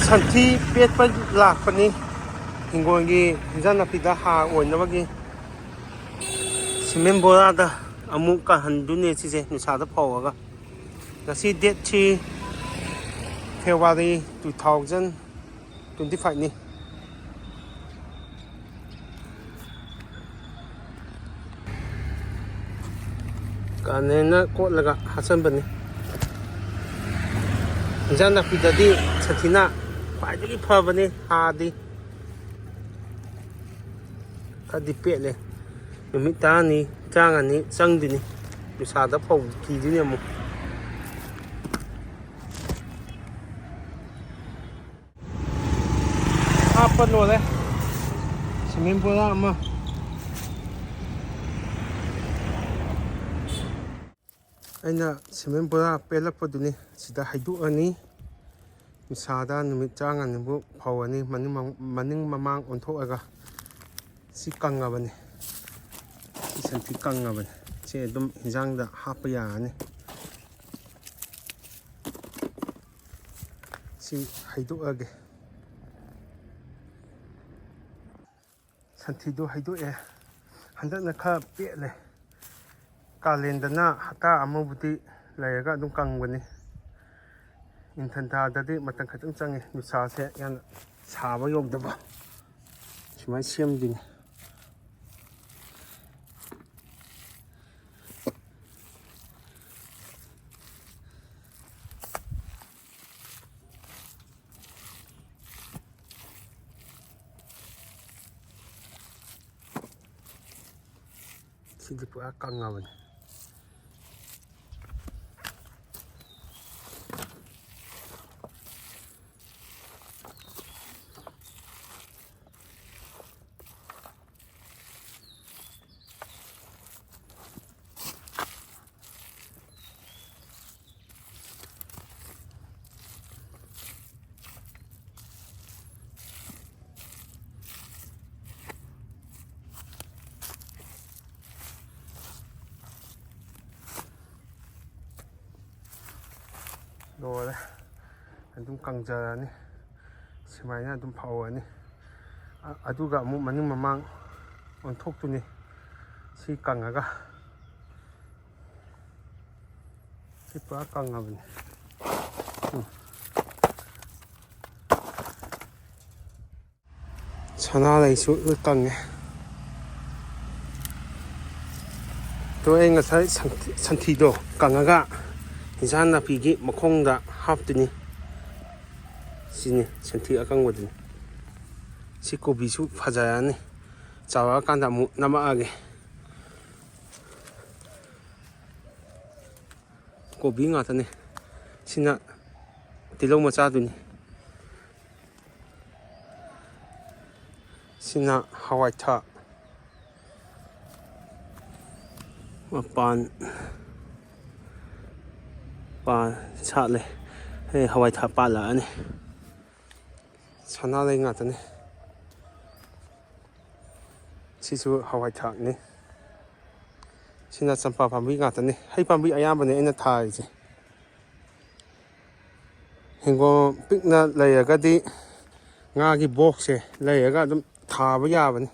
ꯁꯟꯊꯤ ꯄꯦꯠꯄ ꯂꯥꯛꯄꯅꯤ ꯍꯤꯡꯒꯣꯜꯒꯤ ꯏꯟꯖꯥꯡ ꯅꯥꯄꯤꯗ ꯍꯥꯔ ꯑꯣꯏꯅꯕꯒꯤ ꯁꯤꯃꯦꯟ ꯕꯣꯔꯥꯗ ꯑꯃꯨꯛ ꯀꯪꯍꯟꯗꯣꯏꯅꯦ ꯁꯤꯁꯦ ꯅꯨꯡꯁꯥꯗ ꯐꯧꯔꯒ ꯉꯁꯤ ꯗꯦꯠ 3 ꯐꯦꯕ꯭ꯔꯨꯋꯥꯔꯤ 2025ꯅꯤ ꯀꯥꯅꯦꯅ ꯀꯣꯠꯂꯒ ꯍꯥꯞꯆꯟꯕꯅꯤ ꯏꯟꯖꯥꯡ ꯅꯥꯄꯤꯗꯗꯤ ꯁꯟꯊꯤꯅ ꯈ꯭ꯋꯥꯏꯗꯒꯤ ꯐꯕꯅꯤ ꯍꯥꯔꯗꯤ ꯈꯔꯗꯤ ꯄꯦꯠꯂꯦ ꯅꯨꯃꯤꯠ 10ꯅꯤ 30ꯅꯤ ꯆꯪꯗꯣꯏꯅꯤ ꯅꯨꯡꯁꯥꯗ ꯐꯧꯈꯤꯗꯣꯏꯅꯤ ꯑꯃꯨꯛ ꯍꯥꯞꯄ ꯂꯣꯏꯔꯦ ꯁꯤꯃꯦꯟ ꯕꯣꯔꯥ ꯑꯃ ꯑꯩꯅ ꯁꯤꯃꯦꯟ ꯕꯣꯔꯥ ꯄꯦꯜꯂꯛꯄꯗꯨꯅꯤ ꯁꯤꯗ ꯍꯩꯗꯣꯛꯑꯅꯤ ꯅꯨꯡꯁꯥꯗ ꯅꯨꯃꯤꯠ 30ꯅꯤꯃꯨꯛ ꯐꯧꯔꯅꯤ ꯃꯅꯤꯡ ꯃꯃꯥꯡ ꯑꯣꯟꯊꯣꯛꯑꯒ ꯁꯤ ꯀꯪꯉꯕꯅꯤ ꯁꯤ ꯁꯟꯊꯤ ꯀꯪꯉꯕꯅꯤ ꯁꯤ ꯑꯗꯨꯝ ꯏꯟꯖꯥꯡꯗ ꯍꯥꯞꯄ ꯌꯥꯔꯅꯤ ꯁꯤ ꯍꯩꯗꯣꯛꯑꯒꯦ ꯁꯟꯊꯤꯗꯣ ꯍꯩꯗꯣꯛꯑꯦ ꯍꯟꯗꯛꯅ ꯈꯔ ꯄꯦꯠꯂꯦ ꯀꯥꯂꯦꯟꯗꯅ ꯍꯞꯇꯥ ꯑꯃꯕꯨꯗꯤ ꯂꯩꯔꯒ ꯑꯗꯨꯝ ꯀꯪꯕꯅꯤ ꯅꯤꯡꯊꯝꯊꯥꯗꯗꯤ ꯃꯇꯝ ꯈꯤꯇꯪ ꯆꯪꯉꯤ ꯅꯨꯡꯁꯥꯁꯦ ꯌꯥꯝꯅ ꯁꯥꯕ ꯌꯧꯗꯕ ꯁꯨꯃꯥꯏꯅ ꯁꯦꯝꯗꯣꯏꯅꯤ ꯁꯤꯗꯤ ꯄꯨꯔꯥ ꯀꯪꯉꯕꯅꯤ ꯂꯣꯏꯔꯦ ꯑꯗꯨꯝ ꯀꯪꯖꯔꯅꯤ ꯁꯨꯃꯥꯏꯅ ꯑꯗꯨꯝ ꯐꯧꯔꯅꯤ ꯑꯗꯨꯒ ꯑꯃꯨꯛ ꯃꯅꯤꯡ ꯃꯃꯥꯡ ꯑꯣꯟꯊꯣꯛꯇꯣꯏꯅꯤ ꯁꯤ ꯀꯪꯉꯒ ꯁꯤ ꯄꯨꯔꯥ ꯀꯪꯉꯕꯅꯤ ꯁꯅꯥꯔꯩꯁꯨ ꯂꯣꯏ ꯀꯪꯉꯦ ꯑꯗꯣ ꯑꯩ ꯉꯁꯥꯏ ꯁꯟꯊꯤꯗꯣ ꯀꯪꯉꯒ ꯏꯟꯖꯥꯡ ꯅꯥꯄꯤꯒꯤ ꯃꯈꯣꯡꯗ ꯍꯥꯞꯇꯣꯏꯅꯤ ꯁꯤꯅꯤ ꯁꯟꯊꯤ ꯑꯀꯪꯕꯗꯨꯅꯤ ꯁꯤ ꯀꯣꯕꯤꯁꯨ ꯐꯖꯔꯅꯤ ꯆꯥꯎꯔꯛꯑꯀꯥꯟꯗ ꯑꯃꯨꯛ ꯅꯝꯃꯛꯑꯒꯦ ꯀꯣꯕꯤ ꯉꯥꯛꯇꯅꯤ ꯁꯤꯅ ꯇꯤꯜꯍꯧ ꯃꯆꯥꯗꯨꯅꯤ ꯁꯤꯅ ꯍꯋꯥꯏꯊꯔꯥꯛ ꯃꯄꯥꯟ ꯁꯥꯠꯂꯦ ꯍꯋꯥꯏꯊꯔꯥꯛ ꯄꯥꯜꯂꯛꯑꯅꯤ ꯁꯅꯥꯔꯩ ꯉꯥꯛꯇꯅꯤ ꯁꯤꯁꯨ ꯍꯋꯥꯏꯊꯔꯥꯛꯅꯤ ꯁꯤꯅ ꯆꯝꯄ꯭ꯔꯥ ꯄꯥꯝꯕꯤ ꯉꯥꯛꯇꯅꯤ ꯍꯩ ꯄꯥꯝꯕꯤ ꯑꯌꯥꯝꯕꯅꯤ ꯑꯩꯅ ꯊꯥꯔꯤꯁꯦ ꯍꯤꯡꯒꯣꯜ ꯄꯤꯛꯅ ꯂꯩꯔꯒꯗꯤ ꯉꯥꯒꯤ ꯕꯣꯛꯁꯁꯦ ꯂꯩꯔꯒ ꯑꯗꯨꯝ ꯊꯥꯕ ꯌꯥꯕꯅꯤ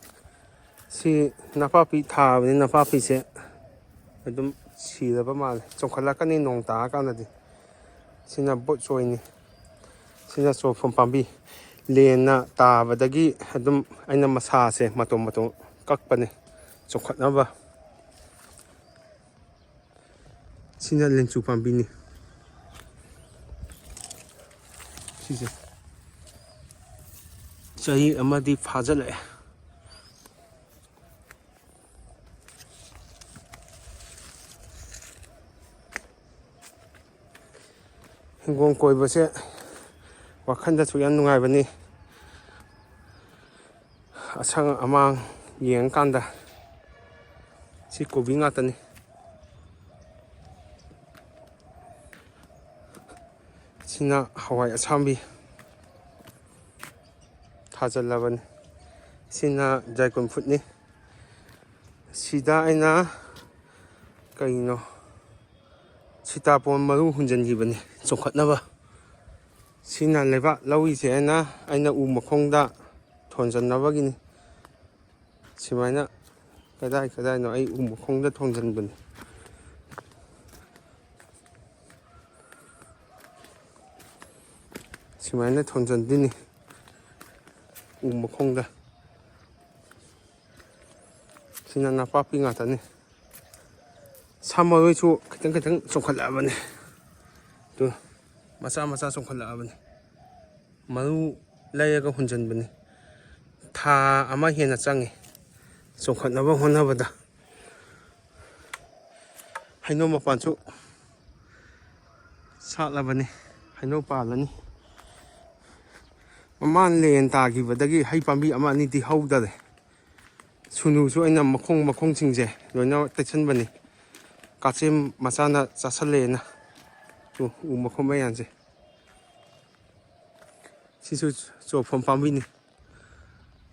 ꯁꯤ ꯅꯄꯥꯛꯄꯤ ꯊꯥꯕꯅꯤ ꯅꯄꯥꯛꯄꯤꯁꯦ ꯑꯗꯨꯝ ꯁꯤꯔꯕ ꯃꯥꯜꯂꯦ ꯆꯣꯡꯈꯠꯂꯛꯀꯅꯤ ꯅꯣꯡ ꯇꯥꯔꯀꯥꯟꯗꯗꯤ ꯁꯤꯅ ꯕꯣꯠ ꯆꯣꯏꯅꯤ ꯁꯤꯅ ꯆꯣꯔꯐꯣꯟ ꯄꯥꯝꯕꯤ ꯂꯦꯟꯅ ꯇꯥꯕꯗꯒꯤ ꯑꯗꯨꯝ ꯑꯩꯅ ꯃꯁꯥꯁꯦ ꯃꯇꯣꯟ ꯀꯛꯄꯅꯤ ꯆꯣꯡꯈꯠꯅꯕ ꯁꯤꯅ ꯂꯦꯟꯆꯨ ꯄꯥꯝꯕꯤꯅꯤ ꯁꯤꯁꯦ ꯆꯍꯤ ꯑꯃꯗꯤ ꯐꯥꯖꯤꯜꯂꯛꯑꯦ ꯍꯤꯡꯒꯣꯜ ꯀꯣꯏꯕꯁꯦ ꯋꯥꯈꯜꯗꯁꯨ ꯌꯥꯝ ꯅꯨꯡꯉꯥꯏꯕꯅꯤ ꯑꯁꯪ ꯑꯃꯥꯟ ꯌꯦꯡꯉꯀꯥꯟꯗ ꯁꯤ ꯀꯣꯕꯤ ꯉꯥꯛꯇꯅꯤ ꯁꯤꯅ ꯍꯋꯥꯏ ꯑꯁꯥꯡꯕꯤ ꯊꯥꯖꯤꯜꯂꯕꯅꯤ ꯁꯤꯅ ꯗ꯭ꯔꯥꯒꯟ ꯐ꯭ꯔꯨꯠꯅꯤ ꯁꯤꯗ ꯑꯩꯅ ꯀꯩꯅꯣ ꯁꯤꯇꯥꯕꯣꯟ ꯃꯔꯨ ꯍꯨꯟꯖꯤꯟꯈꯤꯕꯅꯤ ꯆꯣꯡꯈꯠꯅꯕ ꯁꯤꯅ ꯂꯩꯕꯥꯛ ꯂꯧꯔꯤꯁꯦꯅ ꯑꯩꯅ ꯎ ꯃꯈꯣꯡꯗ ꯊꯣꯟꯖꯟꯅꯕꯒꯤꯅꯤ ꯁꯨꯃꯥꯏꯅ ꯀꯗꯥꯏꯅꯣ ꯑꯩ ꯎ ꯃꯈꯣꯡꯗ ꯊꯣꯟꯖꯟꯕꯅꯤ ꯁꯨꯃꯥꯏꯅ ꯊꯣꯟꯖꯟꯗꯣꯏꯅꯤ ꯎ ꯃꯈꯣꯡꯗ ꯁꯤꯅ ꯅꯄꯥꯛꯄꯤ ꯉꯥꯛꯇꯅꯤ ꯁꯥ ꯃꯔꯣꯏꯁꯨ ꯈꯤꯇꯪ ꯆꯣꯡꯈꯠꯂꯛꯑꯕꯅꯤ ꯑꯗꯨ ꯃꯆꯥ ꯆꯣꯡꯈꯠꯂꯛꯑꯕꯅꯤ ꯃꯔꯨ ꯂꯩꯔꯒ ꯍꯨꯟꯖꯟꯕꯅꯤ ꯊꯥ ꯑꯃ ꯍꯦꯟꯅ ꯆꯪꯉꯤ ꯆꯣꯡꯈꯠꯅꯕ ꯍꯣꯠꯅꯕꯗ ꯍꯩꯅꯧ ꯃꯄꯥꯟꯁꯨ ꯁꯥꯠꯂꯕꯅꯤ ꯍꯩꯅꯧ ꯄꯥꯜꯂꯅꯤ ꯃꯃꯥꯡ ꯂꯦꯟ ꯇꯥꯈꯤꯕꯗꯒꯤ ꯍꯩ ꯄꯥꯝꯕꯤ ꯑꯃ ꯑꯅꯤꯗꯤ ꯍꯧꯗꯔꯦ ꯁꯨꯅꯨꯁꯨ ꯑꯩꯅ ꯃꯈꯣꯡꯁꯤꯡꯁꯦ ꯂꯣꯏꯅ ꯇꯩꯁꯟꯕꯅꯤ ꯀꯥꯆꯤꯟ ꯃꯆꯥꯅ ꯆꯥꯁꯜꯂꯦꯅ ꯎ ꯃꯈꯣꯡ ꯃꯌꯥꯝꯁꯦ ꯁꯤꯁꯨ ꯆꯣꯔꯐꯣꯟ ꯄꯥꯝꯕꯤꯅꯤ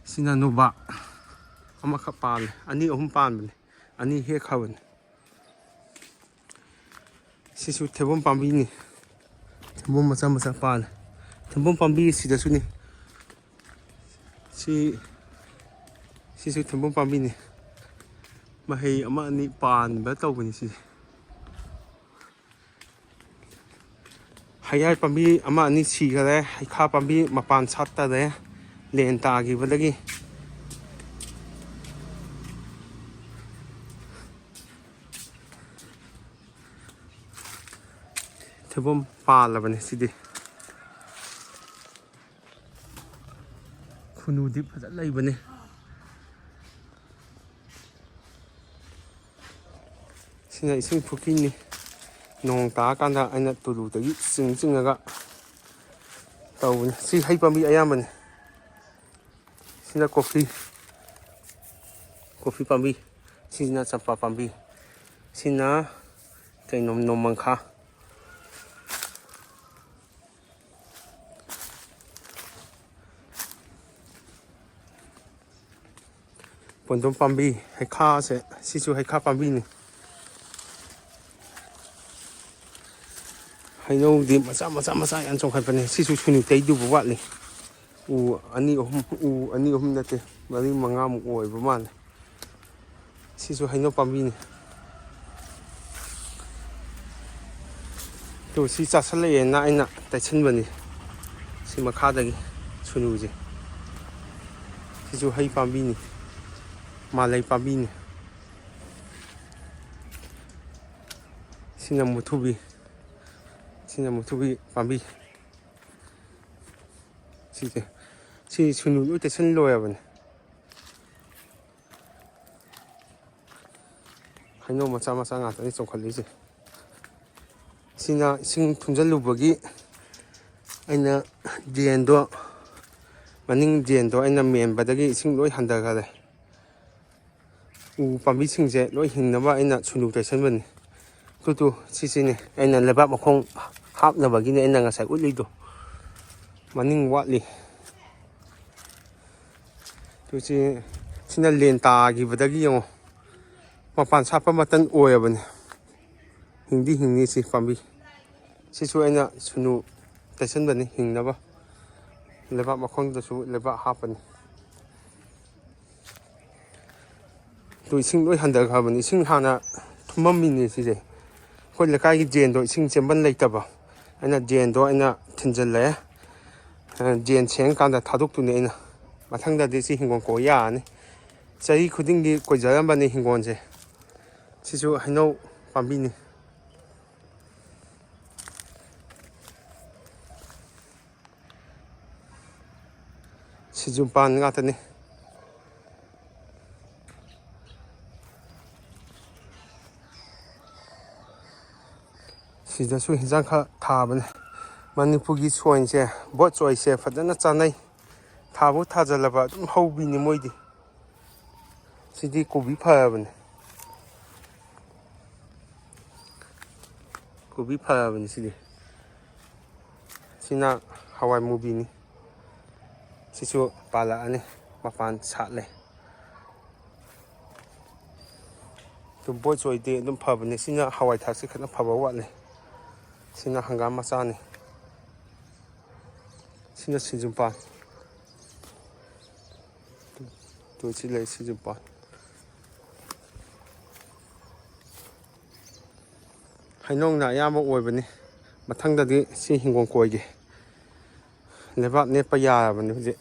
ꯁꯤꯅ ꯅꯣꯕꯥꯞ ꯑꯃꯈꯛ ꯄꯥꯜꯂꯦ 2, 3 ꯄꯥꯟꯕꯅꯤ 2 ꯍꯦꯛꯈ꯭ꯔꯕꯅꯤ ꯁꯤꯁꯨ ꯊꯩꯕꯣꯡ ꯄꯥꯝꯕꯤꯅꯤ ꯊꯩꯕꯣꯡ ꯃꯆꯥ ꯄꯥꯜꯂꯦ ꯊꯩꯕꯣꯡ ꯄꯥꯝꯕꯤ ꯁꯤꯗꯁꯨꯅꯤ ꯁꯤꯁꯨ ꯊꯩꯕꯣꯡ ꯄꯥꯝꯕꯤꯅꯤ ꯃꯍꯩ 1, 2 ꯄꯥꯟꯕ ꯇꯧꯕꯅꯤ ꯁꯤꯁꯦ ꯍꯩꯌꯥꯏ ꯄꯥꯝꯕꯤ 1, 2 ꯁꯤꯈꯔꯦ ꯍꯩꯈꯥ ꯄꯥꯝꯕꯤ ꯃꯄꯥꯟ ꯁꯥꯠꯇꯔꯦ ꯂꯦꯟ ꯇꯥꯈꯤꯕꯗꯒꯤ ꯊꯩꯕꯣꯡ ꯄꯥꯜꯂꯕꯅꯤ ꯁꯤꯗꯤ ꯈꯨꯅꯨꯗꯤ ꯐꯖꯅ ꯂꯩꯕꯅꯤ ꯁꯤꯅ ꯏꯁꯤꯡ ꯄꯨꯈ꯭ꯔꯤꯅꯤ ꯅꯣꯡ ꯇꯥꯔꯀꯥꯟꯗ ꯑꯩꯅ ꯇꯨꯂꯨꯗꯒꯤ ꯆꯤꯡꯉꯒ ꯇꯧꯕꯅꯤ ꯁꯤ ꯍꯩ ꯄꯥꯝꯕꯤ ꯑꯌꯥꯝꯕꯅꯤ ꯁꯤꯅ ꯀꯣꯐꯤ ꯄꯥꯝꯕꯤ ꯁꯤꯅ ꯆꯝꯄ꯭ꯔꯥ ꯄꯥꯝꯕꯤ ꯁꯤꯅ ꯅꯣꯡꯃꯪꯈꯥ ꯄꯣꯟꯗꯣꯝ ꯄꯥꯝꯕꯤ ꯍꯩꯈꯥꯁꯦ ꯁꯤꯁꯨ ꯍꯩꯈꯥ ꯄꯥꯝꯕꯤꯅꯤ ꯍꯩꯅꯧꯗꯤ ꯃꯆꯥ ꯌꯥꯝ ꯆꯣꯡꯈꯠꯄꯅꯦ ꯁꯤꯁꯨ ꯁꯨꯅꯨ ꯇꯩꯗꯨꯕ ꯋꯥꯠꯂꯤ ꯎ 2, 3 ꯅꯠꯇꯦ 4, 5 ꯃꯨꯛ ꯑꯣꯏꯕ ꯃꯥꯜꯂꯦ ꯁꯤꯁꯨ ꯍꯩꯅꯧ ꯄꯥꯝꯕꯤꯅꯤ ꯇꯨ ꯁꯤ ꯆꯥꯁꯜꯂꯛꯑꯦꯅ ꯑꯩꯅ ꯇꯩꯁꯟꯕꯅꯤ ꯁꯤ ꯃꯈꯥꯗꯒꯤ ꯁꯨꯅꯨꯁꯦ ꯁꯤꯁꯨ ꯍꯩ ꯄꯥꯝꯕꯤꯅꯤ ꯃꯥꯂꯩ ꯄꯥꯝꯕꯤꯅꯤ ꯁꯤꯅ ꯃꯨꯊꯨꯕꯤ ꯄꯥꯝꯕꯤ ꯁꯤ ꯁꯨꯅꯨ ꯂꯣꯏ ꯇꯩꯁꯟ ꯂꯣꯏꯔꯕꯅꯤ ꯍꯩꯅꯧ ꯃꯆꯥ ꯉꯥꯛꯇꯅꯤ ꯆꯣꯡꯈꯠꯂꯤꯁꯦ ꯁꯤꯅ ꯏꯁꯤꯡ ꯊꯨꯝꯖꯤꯜꯂꯨꯕꯒꯤ ꯑꯩꯅ ꯃꯅꯤꯡ ꯗ꯭ꯔꯦꯟꯗꯣ ꯑꯩꯅ ꯃꯦꯟꯕꯗꯒꯤ ꯏꯁꯤꯡ ꯂꯣꯏ ꯍꯟꯊꯈꯔꯦ ꯎ ꯄꯥꯝꯕꯤꯁꯤꯡꯁꯦ ꯂꯣꯏ ꯍꯤꯡꯅꯕ ꯑꯩꯅ ꯁꯨꯅꯨ ꯇꯩꯁꯟꯕꯅꯤ ꯁꯤꯁꯤꯅꯤ ꯑꯩꯅ ꯂꯩꯕꯥꯛ ꯃꯈꯣꯡ ꯍꯥꯞꯅꯕꯒꯤꯅꯤ ꯑꯩꯅ ꯉꯁꯥꯏ ꯎꯠꯂꯤꯗꯣ ꯃꯅꯤꯡ ꯋꯥꯠꯂꯤ ꯁꯤꯅ ꯂꯦꯟ ꯇꯥꯈꯤꯕꯗꯒꯤ ꯌꯦꯡꯉꯣ ꯃꯄꯥꯟ ꯁꯥꯠꯄ ꯃꯇꯝ ꯑꯣꯏꯔꯕꯅꯤ ꯍꯤꯡꯅꯤ ꯁꯤ ꯄꯥꯝꯕꯤ ꯁꯤꯁꯨ ꯑꯩꯅ ꯁꯨꯅꯨ ꯇꯩꯁꯟꯕꯅꯤ ꯍꯤꯡꯅꯕ ꯂꯩꯕꯥꯛ ꯃꯈꯣꯡꯗꯁꯨ ꯂꯩꯕꯥꯛ ꯍꯥꯞꯄꯅꯤ ꯏꯁꯤꯡ ꯂꯣꯏ ꯍꯟꯊꯈ꯭ꯔꯕꯅꯤ ꯏꯁꯤꯡ ꯍꯥꯟꯅ ꯊꯨꯝꯃꯝꯃꯤꯅꯤ ꯁꯤꯁꯦ ꯑꯩꯈꯣꯏ ꯂꯩꯀꯥꯏꯒꯤ ꯗ꯭ꯔꯦꯟꯗꯣ ꯏꯁꯤꯡ ꯆꯦꯟꯐꯝ ꯂꯩꯇꯕ ꯗ꯭ꯔꯦꯟꯗꯣ ꯑꯩꯅ ꯊꯤꯟꯖꯤꯜꯂꯛꯑꯦ ꯗ꯭ꯔꯦꯟ ꯁꯦꯡꯀꯥꯟꯗ ꯊꯥꯗꯣꯛꯇꯣꯏꯅꯤ ꯑꯩꯅ ꯃꯊꯪꯗꯗꯤ ꯁꯤ ꯍꯤꯡꯒꯣꯜ ꯀꯣꯏ ꯌꯥꯔꯅꯤ ꯆꯍꯤ ꯈꯨꯗꯤꯡꯒꯤ ꯀꯣꯏꯖꯔꯝꯕꯅꯤ ꯍꯤꯡꯒꯣꯜꯁꯦ ꯁꯤꯁꯨ ꯍꯩꯅꯧ ꯄꯥꯝꯕꯤꯅꯤ ꯁꯤꯁꯨ ꯄꯥꯟ ꯉꯥꯛꯇꯅꯤ ꯁꯤꯗꯁꯨ ꯍꯤꯟꯖꯥꯡ ꯈꯔ ꯊꯥꯕꯅꯤ ꯃꯅꯤꯄꯨꯔꯒꯤ ꯁꯣꯏꯜꯁꯦ ꯕꯣꯠ ꯆꯣꯏꯁꯁꯦ ꯐꯖꯅ ꯆꯥꯅꯩ ꯊꯥꯕꯨ ꯊꯥꯖꯤꯜꯂꯕ ꯑꯗꯨꯝ ꯍꯧꯕꯤꯅꯤ ꯃꯣꯏꯗꯤ ꯁꯤꯗꯤ ꯀꯣꯕꯤ ꯐꯔꯕꯅꯤ ꯁꯤꯗꯤ ꯁꯤꯅ ꯍꯋꯥꯏ ꯃꯨꯕꯤꯅꯤ ꯁꯤꯁꯨ ꯄꯥꯜꯂꯛꯑꯅꯤ ꯃꯄꯥꯟ ꯁꯥꯠꯂꯦ ꯕꯣꯠ ꯆꯣꯏꯗꯤ ꯑꯗꯨꯝ ꯐꯕꯅꯤ ꯁꯤꯅ ꯍꯋꯥꯏ ꯊꯔꯥꯛꯁꯦ ꯈꯤꯇꯪ ꯐꯕ ꯋꯥꯠꯂꯤ ꯁꯤꯅ ꯍꯪꯒꯥꯝ ꯃꯆꯥꯅꯤ ꯁꯤꯅ ꯁꯤꯡꯖꯨꯝꯄꯥꯟ ꯇꯨ ꯁꯤ ꯂꯩ ꯁꯤꯡꯖꯨꯝꯄꯥꯟ ꯍꯩꯅꯧꯅ ꯑꯌꯥꯝꯕ ꯑꯣꯏꯕꯅꯤ ꯃꯊꯪꯗꯗꯤ ꯁꯤ ꯍꯤꯡꯒꯣꯜ ꯀꯣꯏꯒꯦ ꯂꯩꯕꯥꯛ ꯅꯦꯠꯄ ꯌꯥꯔꯕꯅꯤ ꯍꯧꯖꯤꯛ